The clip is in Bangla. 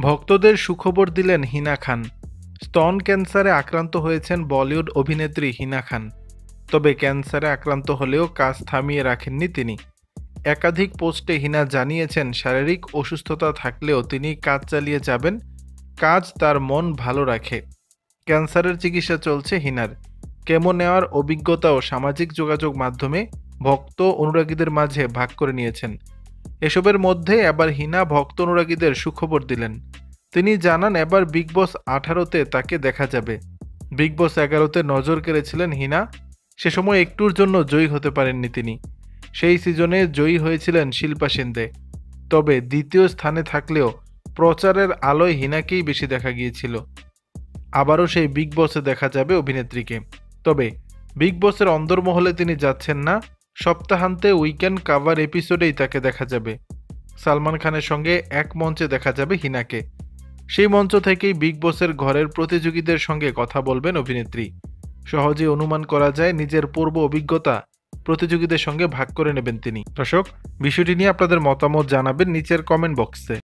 ভক্তদের সুখবর দিলেন হিনা খান। স্তন ক্যান্সারে আক্রান্ত হয়েছেন বলিউড অভিনেত্রী হিনা খান। তবে ক্যান্সারে আক্রান্ত হলেও কাজ থামিয়ে রাখেননি তিনি। একাধিক পোস্টে হিনা জানিয়েছেন শারীরিক অসুস্থতা থাকলেও তিনি কাজ চালিয়ে যাবেন, কাজ তার মন ভালো রাখে। ক্যান্সারের চিকিৎসা চলছে হিনার। কেমো নেওয়ার অভিজ্ঞতাও সামাজিক যোগাযোগ মাধ্যমে ভক্ত অনুরাগীদের মাঝে ভাগ করে নিয়েছেন। এসবের মধ্যে এবার হিনা ভক্ত অনুরাগীদের সুখবর দিলেন। তিনি জানান এবার বিগ বস 18-তে তাকে দেখা যাবে। বিগ বস 11-তে নজর কেড়েছিলেন হিনা, সে সময় একটুর জন্য জয়ী হতে পারেননি তিনি। সেই সিজনে জয়ী হয়েছিলেন শিল্পা শিন্দে। তবে দ্বিতীয় স্থানে থাকলেও প্রচারের আলোয় হিনাকেই বেশি দেখা গিয়েছিল। আবারও সেই বিগ বসে দেখা যাবে অভিনেত্রীকে। তবে বিগ বসের অন্দরমহলে তিনি যাচ্ছেন না, সপ্তাহান্তে উইকেন্ড কাভার এপিসোডেই তাকে দেখা যাবে। সালমান খানের সঙ্গে এক মঞ্চে দেখা যাবে হিনাকে। সেই মঞ্চ থেকেই বিগ বসের ঘরের প্রতিযোগীদের সঙ্গে কথা বলবেন অভিনেত্রী। সহজে অনুমান করা যায় নিজের পূর্ব অভিজ্ঞতা প্রতিযোগীদের সঙ্গে ভাগ করে নেবেন তিনি। দর্শক, বিষয়টি নিয়ে আপনাদের মতামত জানাবেন নিচের কমেন্ট বক্সে।